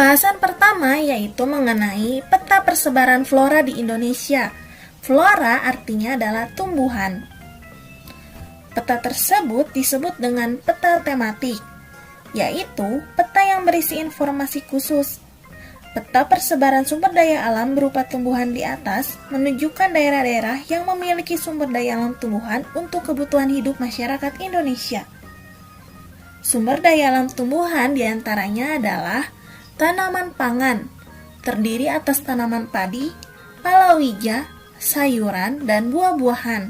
Pembahasan pertama yaitu mengenai peta persebaran flora di Indonesia. Flora artinya adalah tumbuhan. Peta tersebut disebut dengan peta tematik, yaitu peta yang berisi informasi khusus. Peta persebaran sumber daya alam berupa tumbuhan di atas menunjukkan daerah-daerah yang memiliki sumber daya alam tumbuhan untuk kebutuhan hidup masyarakat Indonesia. Sumber daya alam tumbuhan diantaranya adalah tanaman pangan, terdiri atas tanaman padi, palawija, sayuran, dan buah-buahan.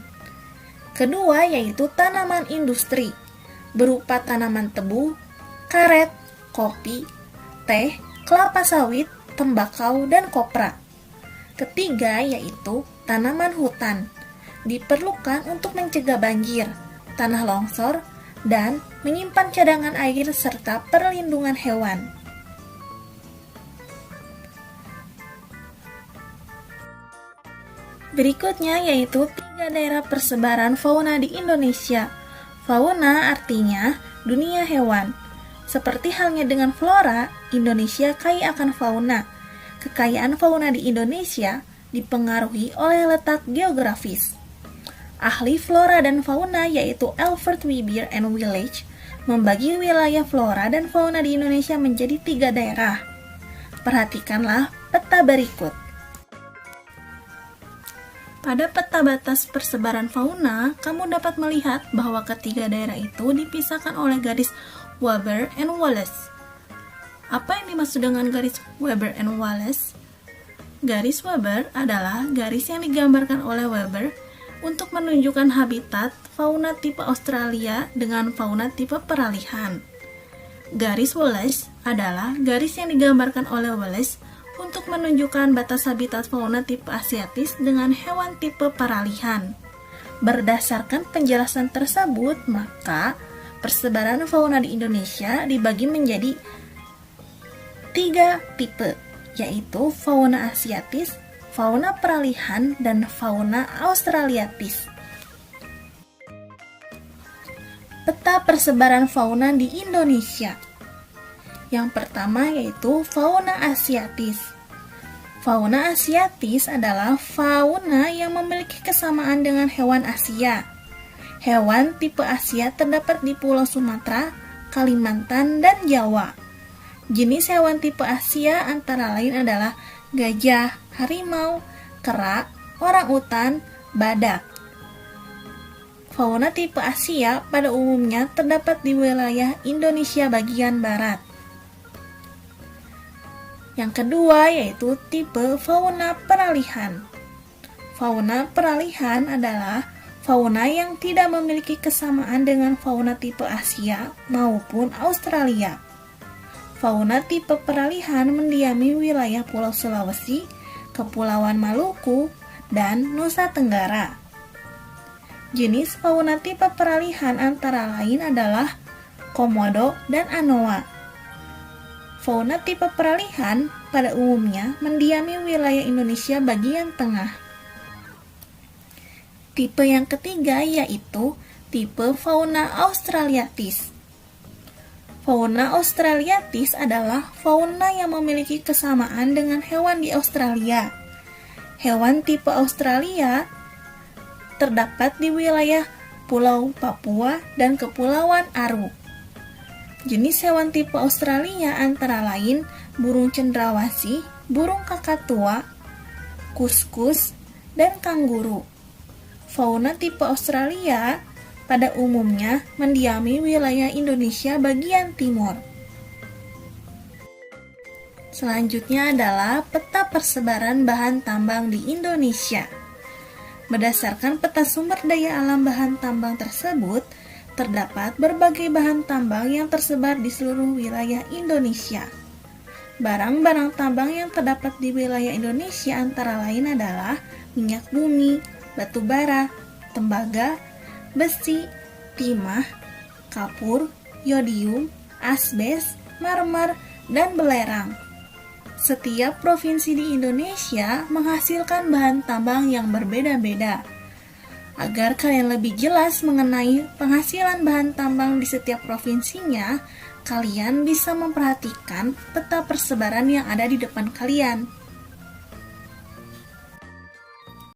Kedua yaitu tanaman industri, berupa tanaman tebu, karet, kopi, teh, kelapa sawit, tembakau, dan kopra. Ketiga yaitu tanaman hutan, diperlukan untuk mencegah banjir, tanah longsor, dan menyimpan cadangan air serta perlindungan hewan. Berikutnya yaitu 3 daerah persebaran fauna di Indonesia. Fauna artinya dunia hewan. Seperti halnya dengan flora, Indonesia kaya akan fauna. Kekayaan fauna di Indonesia dipengaruhi oleh letak geografis. Ahli flora dan fauna yaitu Alfred Weber and Willage membagi wilayah flora dan fauna di Indonesia menjadi 3 daerah. Perhatikanlah peta berikut. Pada peta batas persebaran fauna, kamu dapat melihat bahwa ketiga daerah itu dipisahkan oleh garis Weber and Wallace. Apa yang dimaksud dengan garis Weber and Wallace? Garis Weber adalah garis yang digambarkan oleh Weber untuk menunjukkan habitat fauna tipe Australia dengan fauna tipe peralihan. Garis Wallace adalah garis yang digambarkan oleh Wallace untuk menunjukkan batas habitat fauna tipe asiatis dengan hewan tipe peralihan. Berdasarkan penjelasan tersebut, maka persebaran fauna di Indonesia dibagi menjadi 3 tipe, yaitu fauna asiatis, fauna peralihan, dan fauna australiatis. Peta persebaran fauna di Indonesia. Yang pertama yaitu fauna asiatis. Fauna asiatis adalah fauna yang memiliki kesamaan dengan hewan Asia. Hewan tipe Asia terdapat di Pulau Sumatera, Kalimantan, dan Jawa. Jenis hewan tipe Asia antara lain adalah gajah, harimau, kera, orangutan, badak. Fauna tipe Asia pada umumnya terdapat di wilayah Indonesia bagian barat. Yang kedua yaitu tipe fauna peralihan. Fauna peralihan adalah fauna yang tidak memiliki kesamaan dengan fauna tipe Asia maupun Australia. Fauna tipe peralihan mendiami wilayah Pulau Sulawesi, Kepulauan Maluku, dan Nusa Tenggara. Jenis fauna tipe peralihan antara lain adalah Komodo dan Anoa. Fauna tipe peralihan pada umumnya mendiami wilayah Indonesia bagian tengah. Tipe yang ketiga yaitu tipe fauna australiatis. Fauna australiatis adalah fauna yang memiliki kesamaan dengan hewan di Australia. Hewan tipe Australia terdapat di wilayah Pulau Papua dan Kepulauan Aru. Jenis hewan tipe Australia antara lain burung cendrawasih, burung kakatua, kuskus, dan kanguru. Fauna tipe Australia pada umumnya mendiami wilayah Indonesia bagian timur. Selanjutnya adalah peta persebaran bahan tambang di Indonesia. Berdasarkan peta sumber daya alam bahan tambang tersebut, terdapat berbagai bahan tambang yang tersebar di seluruh wilayah Indonesia. Barang-barang tambang yang terdapat di wilayah Indonesia antara lain adalah minyak bumi, batu bara, tembaga, besi, timah, kapur, yodium, asbes, marmer, dan belerang. Setiap provinsi di Indonesia menghasilkan bahan tambang yang berbeda-beda. Agar kalian lebih jelas mengenai penghasilan bahan tambang di setiap provinsinya, kalian bisa memperhatikan peta persebaran yang ada di depan kalian.